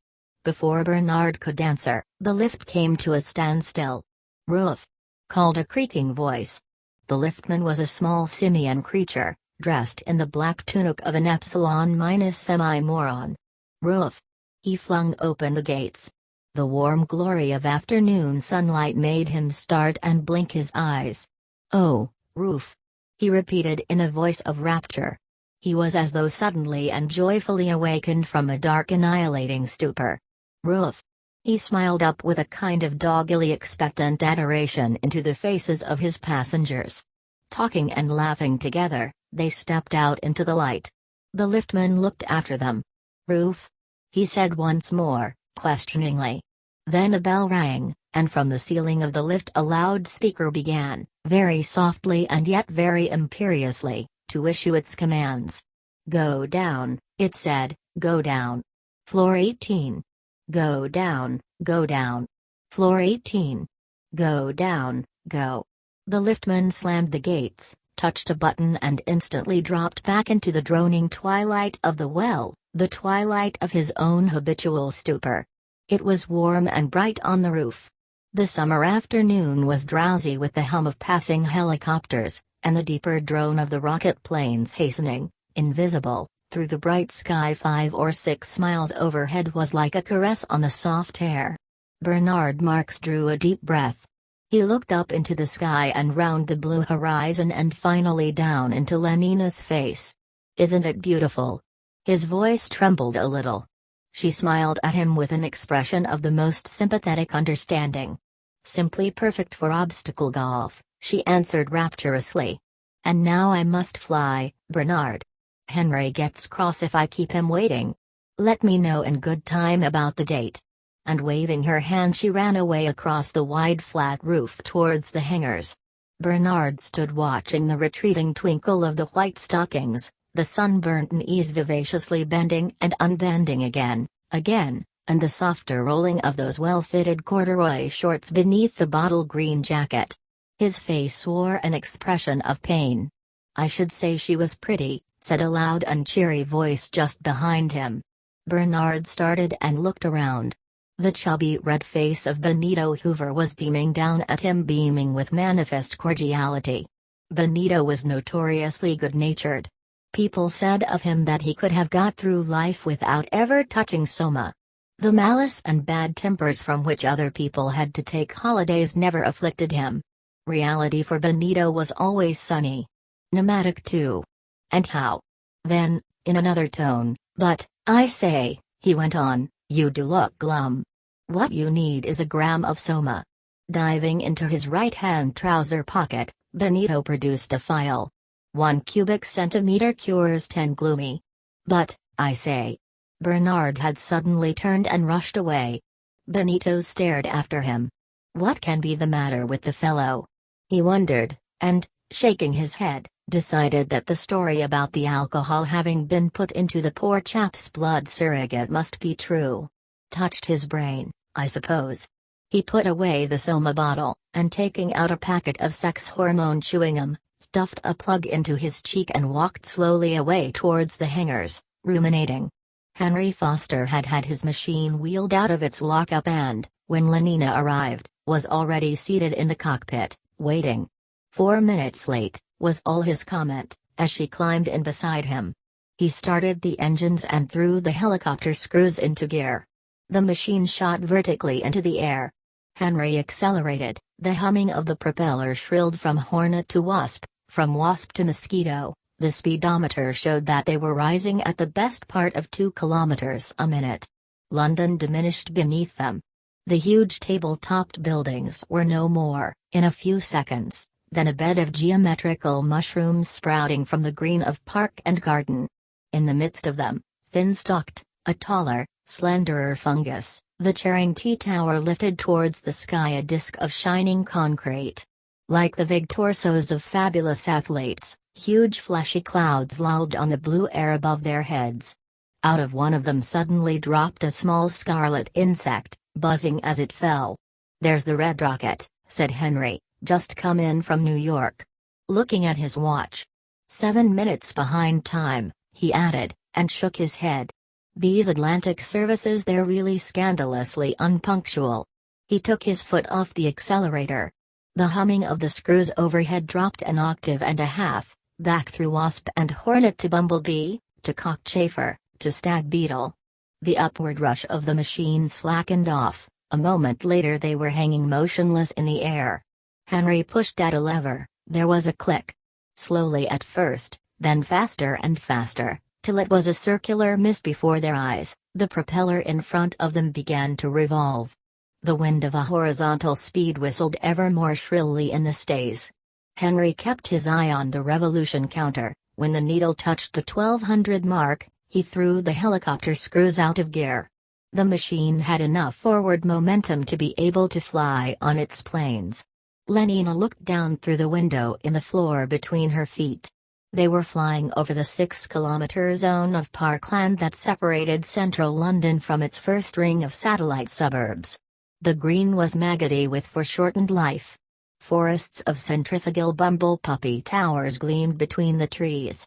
Before Bernard could answer, the lift came to a standstill. "Roof!" called a creaking voice. The liftman was a small simian creature, dressed in the black tunic of an epsilon- semi-moron. "Roof!" He flung open the gates. The warm glory of afternoon sunlight made him start and blink his eyes. "Oh, Roof!" he repeated in a voice of rapture. He was as though suddenly and joyfully awakened from a dark annihilating stupor. "Roof!" He smiled up with a kind of doggedly expectant adoration into the faces of his passengers. Talking and laughing together, they stepped out into the light. The liftman looked after them. "Roof?" he said once more, questioningly. Then a bell rang, and from the ceiling of the lift a loudspeaker began, very softly and yet very imperiously, to issue its commands. "Go down," it said, "go down. Floor 18. Go down, go down. Floor 18. Go down, go." The liftman slammed the gates, touched a button and instantly dropped back into the droning twilight of the well, the twilight of his own habitual stupor. It was warm and bright on the roof. The summer afternoon was drowsy with the hum of passing helicopters, and the deeper drone of the rocket planes hastening, invisible, through the bright sky 5 or 6 miles overhead was like a caress on the soft air. Bernard Marx drew a deep breath. He looked up into the sky and round the blue horizon and finally down into Lenina's face. "Isn't it beautiful?" His voice trembled a little. She smiled at him with an expression of the most sympathetic understanding. "Simply perfect for obstacle golf," she answered rapturously. "And now I must fly, Bernard. Henry gets cross if I keep him waiting. Let me know in good time about the date." And waving her hand she ran away across the wide flat roof towards the hangars. Bernard stood watching the retreating twinkle of the white stockings, the sunburnt knees vivaciously bending and unbending again, and the softer rolling of those well-fitted corduroy shorts beneath the bottle green jacket. His face wore an expression of pain. "I should say she was pretty," said a loud and cheery voice just behind him. Bernard started and looked around. The chubby red face of Benito Hoover was beaming down at him, beaming with manifest cordiality. Benito was notoriously good-natured. People said of him that he could have got through life without ever touching Soma. The malice and bad tempers from which other people had to take holidays never afflicted him. Reality for Benito was always sunny. Pneumatic too. "And how?" Then, in another tone, "But, I say," he went on, "you do look glum. What you need is a gram of Soma." Diving into his right-hand trouser pocket, Benito produced a file. 1 cubic centimeter cures 10 gloomy. "But, I say." Bernard had suddenly turned and rushed away. Benito stared after him. What can be the matter with the fellow? He wondered, and, shaking his head, decided that the story about the alcohol having been put into the poor chap's blood surrogate must be true. Touched his brain, I suppose. He put away the Soma bottle, and taking out a packet of sex hormone chewing gum, stuffed a plug into his cheek and walked slowly away towards the hangars, ruminating. Henry Foster had had his machine wheeled out of its lockup and, when Lenina arrived, was already seated in the cockpit, waiting. 4 minutes late, was all his comment, as she climbed in beside him. He started the engines and threw the helicopter screws into gear. The machine shot vertically into the air. Henry accelerated, the humming of the propeller shrilled from hornet to wasp, from wasp to mosquito. The speedometer showed that they were rising at the best part of 2 kilometers a minute. London diminished beneath them. The huge table-topped buildings were no more, in a few seconds, than a bed of geometrical mushrooms sprouting from the green of park and garden. In the midst of them, thin-stalked, a taller, slenderer fungus, the Charity Tower lifted towards the sky a disk of shining concrete. Like the vague torsos of fabulous athletes, huge fleshy clouds lolled on the blue air above their heads. Out of one of them suddenly dropped a small scarlet insect, buzzing as it fell. "There's the red rocket," said Henry, "just come in from New York." Looking at his watch. 7 minutes behind time, he added, and shook his head. These Atlantic services, they're really scandalously unpunctual. He took his foot off the accelerator. The humming of the screws overhead dropped an octave and a half, back through wasp and hornet to bumblebee, to cockchafer, to stag beetle. The upward rush of the machine slackened off. A moment later they were hanging motionless in the air. Henry pushed at a lever. There was a click. Slowly at first, then faster and faster, till it was a circular mist before their eyes. The propeller in front of them began to revolve. The wind of a horizontal speed whistled ever more shrilly in the stays. Henry kept his eye on the revolution counter. When the needle touched the 1200 mark, he threw the helicopter screws out of gear. The machine had enough forward momentum to be able to fly on its planes. Lenina looked down through the window in the floor between her feet. They were flying over the 6-kilometre zone of parkland that separated central London from its first ring of satellite suburbs. The green was maggoty with foreshortened life. Forests of centrifugal bumble puppy towers gleamed between the trees.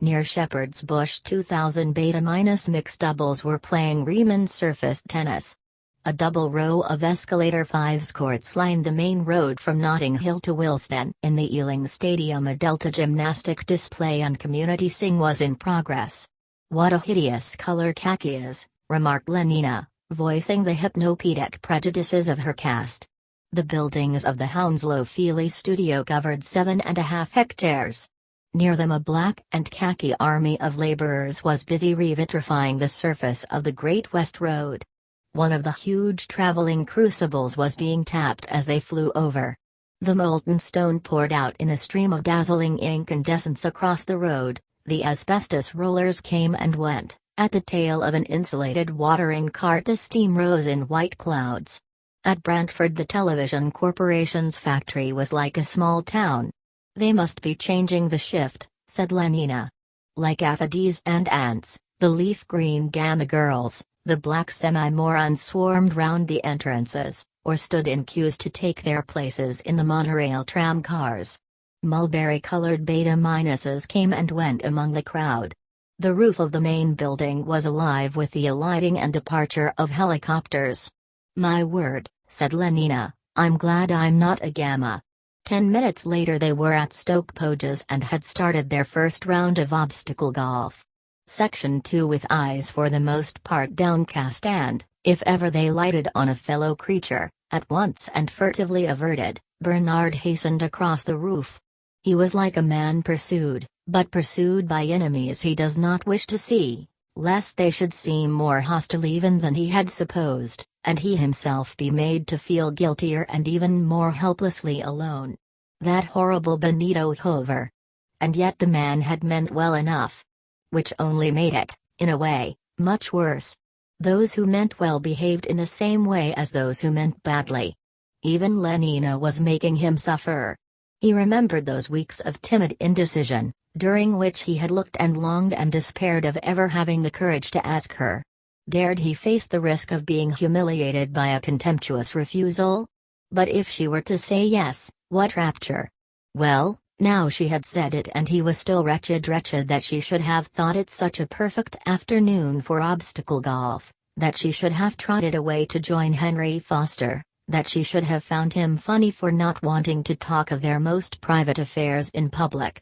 Near Shepherd's Bush 2000 beta-mixed doubles were playing Riemann surface tennis. A double row of escalator fives courts lined the main road from Notting Hill to Willesden. In the Ealing Stadium a Delta gymnastic display and community sing was in progress. "What a hideous color khaki is," remarked Lenina, voicing the hypnopedic prejudices of her caste. The buildings of the Hounslow Feely studio covered 7.5 hectares. Near them a black and khaki army of laborers was busy revitrifying the surface of the Great West Road. One of the huge traveling crucibles was being tapped as they flew over. The molten stone poured out in a stream of dazzling incandescence across the road. The asbestos rollers came and went. At the tail of an insulated watering cart the steam rose in white clouds. At Brantford the television corporation's factory was like a small town. "They must be changing the shift," said Lenina. Like aphides and ants, the leaf green gamma girls, the black semi-morons swarmed round the entrances, or stood in queues to take their places in the monorail tram cars. Mulberry-colored beta-minuses came and went among the crowd. The roof of the main building was alive with the alighting and departure of helicopters. "My word," said Lenina, "I'm glad I'm not a gamma." 10 minutes later they were at Stoke Poges and had started their first round of obstacle golf. Section 2 with eyes for the most part downcast and, if ever they lighted on a fellow creature, at once and furtively averted, Bernard hastened across the roof. He was like a man pursued, but pursued by enemies he does not wish to see, lest they should seem more hostile even than he had supposed, and he himself be made to feel guiltier and even more helplessly alone. That horrible Benito Hoover. And yet the man had meant well enough. Which only made it, in a way, much worse. Those who meant well behaved in the same way as those who meant badly. Even Lenina was making him suffer. He remembered those weeks of timid indecision, during which he had looked and longed and despaired of ever having the courage to ask her. Dared he face the risk of being humiliated by a contemptuous refusal? But if she were to say yes, what rapture! Well, now she had said it and he was still wretched that she should have thought it such a perfect afternoon for obstacle golf, that she should have trotted away to join Henry Foster, that she should have found him funny for not wanting to talk of their most private affairs in public.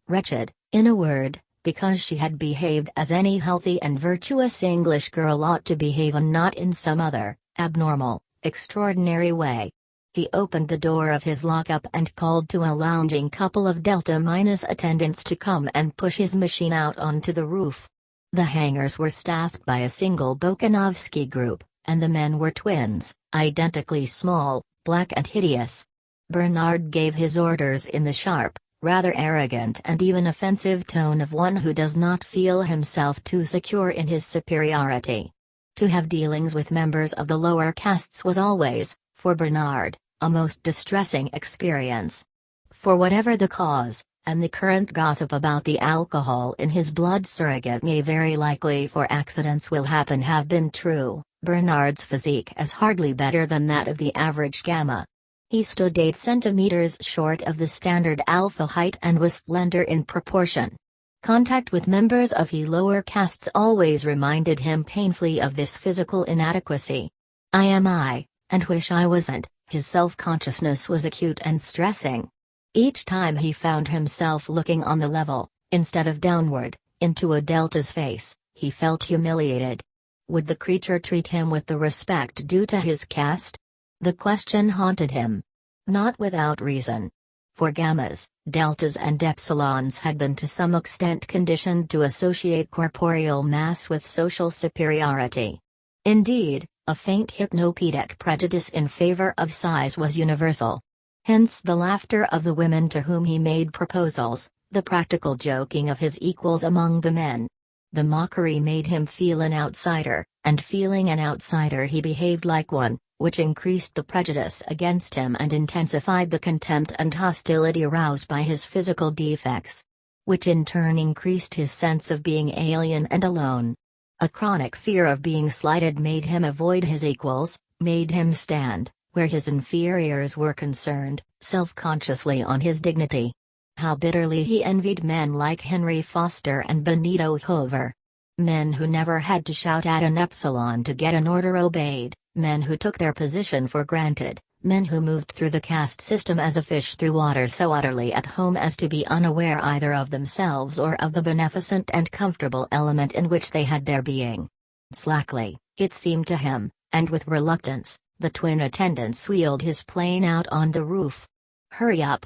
Wretched, in a word, because she had behaved as any healthy and virtuous English girl ought to behave and not in some other, abnormal, extraordinary way. He opened the door of his lockup and called to a lounging couple of Delta- attendants to come and push his machine out onto the roof. The hangars were staffed by a single Bokanovsky group, and the men were twins, identically small, black and hideous. Bernard gave his orders in the sharp, rather arrogant and even offensive tone of one who does not feel himself too secure in his superiority. To have dealings with members of the lower castes was always, for Bernard, a most distressing experience. For whatever the cause, and the current gossip about the alcohol in his blood surrogate may very likely for accidents will happen have been true, Bernard's physique is hardly better than that of the average Gamma. He stood 8 centimeters short of the standard alpha height and was slender in proportion. Contact with members of the lower castes always reminded him painfully of this physical inadequacy. I am I, and wish I wasn't, his self-consciousness was acute and stressing. Each time he found himself looking on the level, instead of downward, into a Delta's face, he felt humiliated. Would the creature treat him with the respect due to his caste? The question haunted him. Not without reason. For Gammas, Deltas and Epsilons had been to some extent conditioned to associate corporeal mass with social superiority. Indeed, a faint hypnopedic prejudice in favor of size was universal. Hence the laughter of the women to whom he made proposals, the practical joking of his equals among the men. The mockery made him feel an outsider, and feeling an outsider he behaved like one, which increased the prejudice against him and intensified the contempt and hostility aroused by his physical defects. Which in turn increased his sense of being alien and alone. A chronic fear of being slighted made him avoid his equals, made him stand, where his inferiors were concerned, self-consciously on his dignity. How bitterly he envied men like Henry Foster and Benito Hoover. Men who never had to shout at an epsilon to get an order obeyed, men who took their position for granted, men who moved through the caste system as a fish through water so utterly at home as to be unaware either of themselves or of the beneficent and comfortable element in which they had their being. Slackly, it seemed to him, and with reluctance, the twin attendants wheeled his plane out on the roof. "Hurry up,"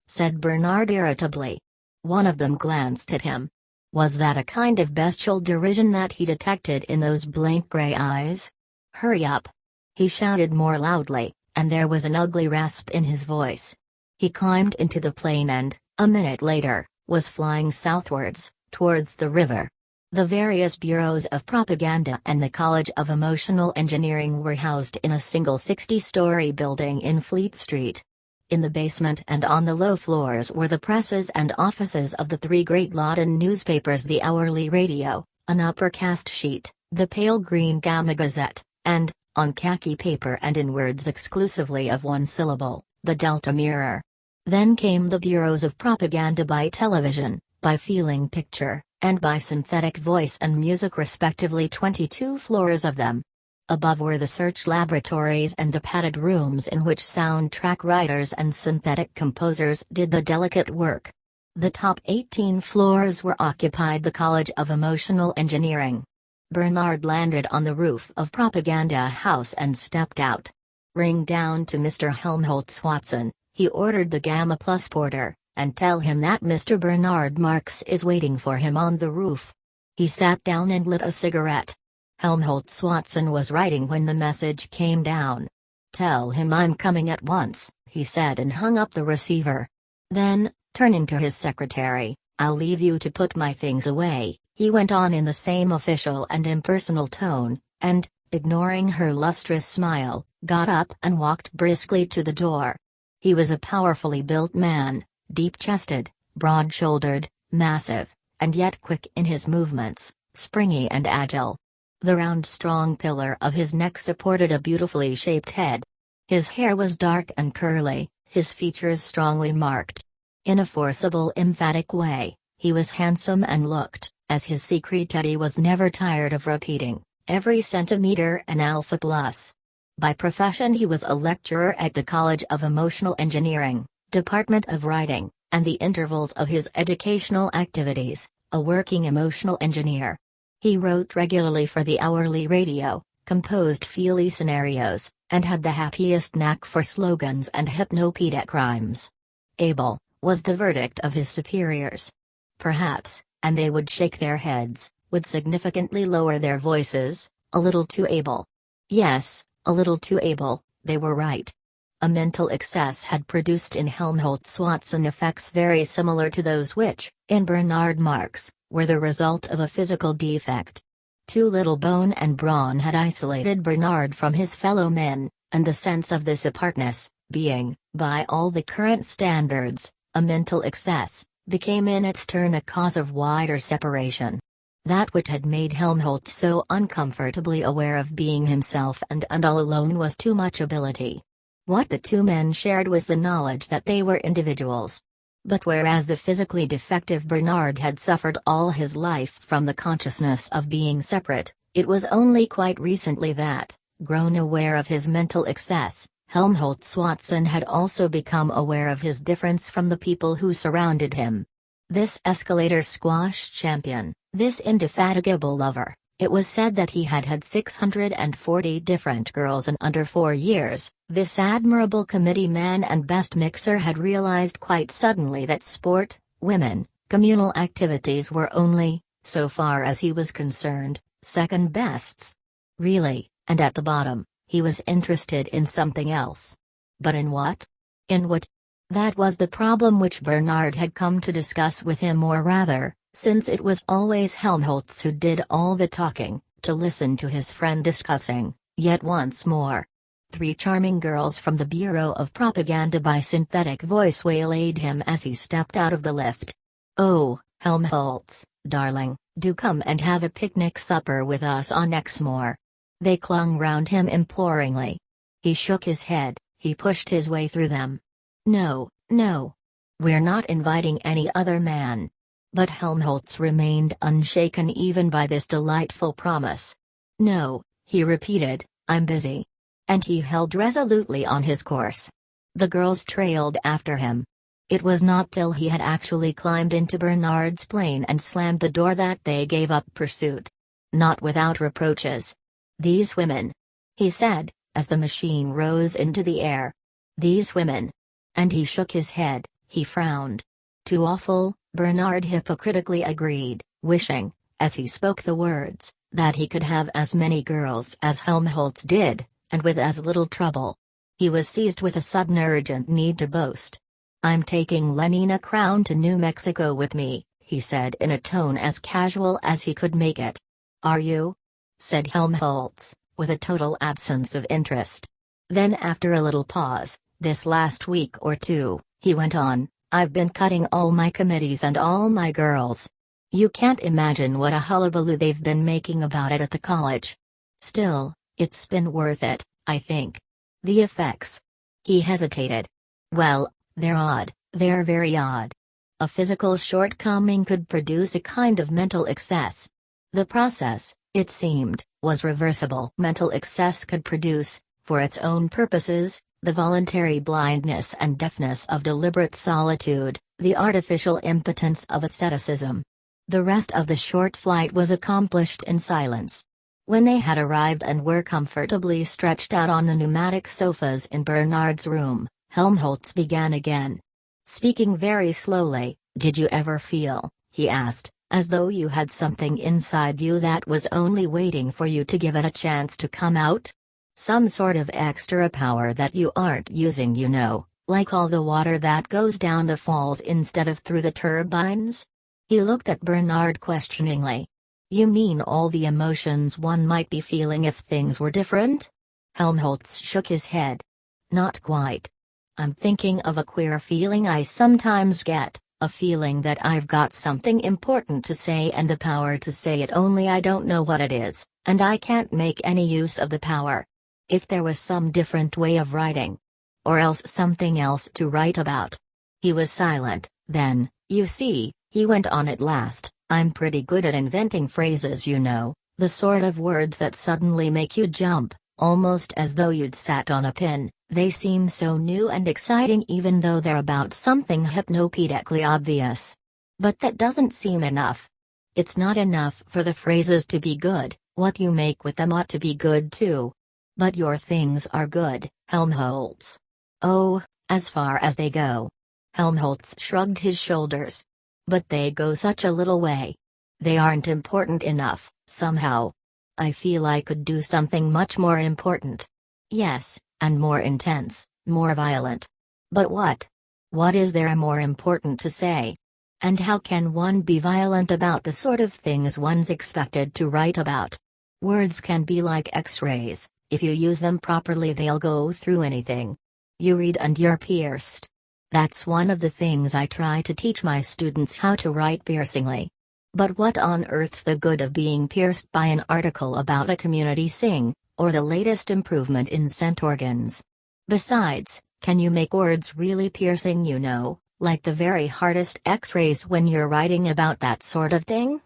said Bernard irritably. One of them glanced at him. Was that a kind of bestial derision that he detected in those blank gray eyes? "Hurry up!" he shouted more loudly, and there was an ugly rasp in his voice. He climbed into the plane and, a minute later, was flying southwards, towards the river. The various bureaus of propaganda and the College of Emotional Engineering were housed in a single 60-story building in Fleet Street. In the basement and on the low floors were the presses and offices of the 3 great Loudon newspapers: the Hourly Radio, an upper caste sheet, the pale green Gamma Gazette, and, on khaki paper and in words exclusively of one syllable, the Delta Mirror. Then came the bureaus of propaganda by television, by feeling picture, and by synthetic voice and music respectively, 22 floors of them. Above were the search laboratories and the padded rooms in which soundtrack writers and synthetic composers did the delicate work. The top 18 floors were occupied the College of Emotional Engineering. Bernard landed on the roof of Propaganda House and stepped out. "Ring down to Mr. Helmholtz Watson," he ordered the Gamma Plus porter, "and tell him that Mr. Bernard Marx is waiting for him on the roof." He sat down and lit a cigarette. Helmholtz Watson was writing when the message came down. "Tell him I'm coming at once," he said, and hung up the receiver. Then, turning to his secretary, "I'll leave you to put my things away," he went on in the same official and impersonal tone, and, ignoring her lustrous smile, got up and walked briskly to the door. He was a powerfully built man, deep-chested, broad-shouldered, massive, and yet quick in his movements, springy and agile. The round strong pillar of his neck supported a beautifully shaped head. His hair was dark and curly, his features strongly marked. In a forcible emphatic way, he was handsome and looked, as his secretary was never tired of repeating, every centimeter an alpha plus. By profession he was a lecturer at the College of Emotional Engineering, Department of Writing, and the intervals of his educational activities, a working emotional engineer. He wrote regularly for the Hourly Radio, composed feely scenarios, and had the happiest knack for slogans and hypnopedic rhymes. "Able," was the verdict of his superiors. Perhaps, and they would shake their heads, would significantly lower their voices, a little too able. Yes, a little too able, they were right. A mental excess had produced in Helmholtz-Watson effects very similar to those which, in Bernard Marx, were the result of a physical defect. Too little bone and brawn had isolated Bernard from his fellow men, and the sense of this apartness, being, by all the current standards, a mental excess, became in its turn a cause of wider separation. That which had made Helmholtz so uncomfortably aware of being himself and all alone was too much ability. What the two men shared was the knowledge that they were individuals. But whereas the physically defective Bernard had suffered all his life from the consciousness of being separate, it was only quite recently that, grown aware of his mental excess, Helmholtz-Watson had also become aware of his difference from the people who surrounded him. This escalator squash champion, this indefatigable lover, it was said that he had had 640 different girls in under 4 years. This admirable committee man and best mixer had realized quite suddenly that sport, women, communal activities were only, so far as he was concerned, second bests. Really, and at the bottom, he was interested in something else. But in what? In what? That was the problem which Bernard had come to discuss with him, or rather, since it was always Helmholtz who did all the talking, to listen to his friend discussing, yet once more. 3 charming girls from the Bureau of Propaganda by synthetic voice waylaid him as he stepped out of the lift. "Oh, Helmholtz, darling, do come and have a picnic supper with us on Exmoor." They clung round him imploringly. He shook his head, he pushed his way through them. "No, no. We're not inviting any other man." But Helmholtz remained unshaken even by this delightful promise. "No," he repeated, "I'm busy." And he held resolutely on his course. The girls trailed after him. It was not till he had actually climbed into Bernard's plane and slammed the door that they gave up pursuit. Not without reproaches. "These women," he said, as the machine rose into the air. "These women." And he shook his head, he frowned. "Too awful," Bernard hypocritically agreed, wishing, as he spoke the words, that he could have as many girls as Helmholtz did, and with as little trouble. He was seized with a sudden urgent need to boast. "I'm taking Lenina Crown to New Mexico with me," he said in a tone as casual as he could make it. "Are you?" said Helmholtz, with a total absence of interest. Then after a little pause, "This last week or two," he went on, "I've been cutting all my committees and all my girls. You can't imagine what a hullabaloo they've been making about it at the college. Still, it's been worth it, I think. The effects." He hesitated. "Well, they're odd, they're very odd. A physical shortcoming could produce a kind of mental excess. The process, it seemed, was reversible. Mental excess could produce, for its own purposes, the voluntary blindness and deafness of deliberate solitude, the artificial impotence of asceticism. The rest of the short flight was accomplished in silence. When they had arrived and were comfortably stretched out on the pneumatic sofas in Bernard's room, Helmholtz began again. Speaking very slowly, "Did you ever feel," he asked, "as though you had something inside you that was only waiting for you to give it a chance to come out? Some sort of extra power that you aren't using, you know, like all the water that goes down the falls instead of through the turbines?" He looked at Bernard questioningly. "You mean all the emotions one might be feeling if things were different?" Helmholtz shook his head. "Not quite. I'm thinking of a queer feeling I sometimes get, a feeling that I've got something important to say and the power to say it, only I don't know what it is, and I can't make any use of the power. If there was some different way of writing. Or else something else to write about." He was silent, then, "You see," he went on at last, "I'm pretty good at inventing phrases, you know, the sort of words that suddenly make you jump, almost as though you'd sat on a pin. They seem so new and exciting even though they're about something hypnopedically obvious. But that doesn't seem enough. It's not enough for the phrases to be good, what you make with them ought to be good too. But your things are good, Helmholtz." "Oh, as far as they go." Helmholtz shrugged his shoulders. "But they go such a little way. They aren't important enough, somehow. I feel I could do something much more important. Yes, and more intense, More violent. But what? What is there more important to say? And how can one be violent about the sort of things one's expected to write about? Words can be like X-rays, if you use them properly they'll go through anything. You read and you're pierced. That's one of the things I try to teach my students, how to write piercingly. But what on earth's the good of being pierced by an article about a community sing, or the latest improvement in scent organs? Besides, can you make words really piercing, like the very hardest X-rays when you're writing about that sort of thing?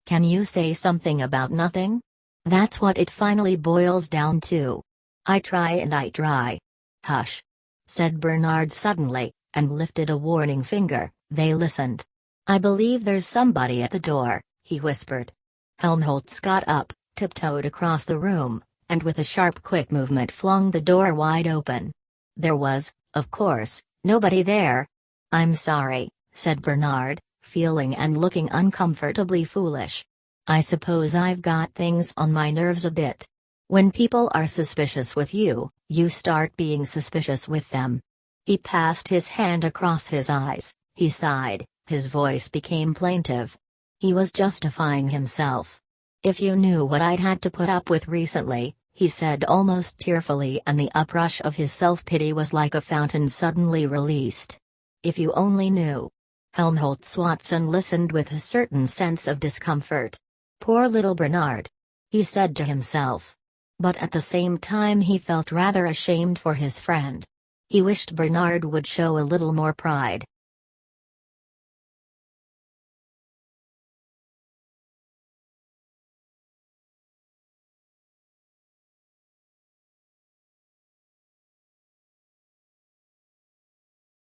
Can you say something about nothing? That's what it finally boils down to. I try and I try. Hush, said Bernard suddenly, and lifted a warning finger. They listened. I believe there's somebody at the door, he whispered. Helmholtz got up, tiptoed across the room, and with a sharp quick movement flung the door wide open. There was, of course, nobody there. I'm sorry, said Bernard, feeling and looking uncomfortably foolish. I suppose I've got things on my nerves a bit. When people are suspicious with you, you start being suspicious with them. He passed his hand across his eyes, he sighed, his voice became plaintive. He was justifying himself. If you knew what I'd had to put up with recently, he said almost tearfully, and the uprush of his self-pity was like a fountain suddenly released. If you only knew. Helmholtz Watson listened with a certain sense of discomfort. Poor little Bernard, he said to himself. But at the same time he felt rather ashamed for his friend. He wished Bernard would show a little more pride.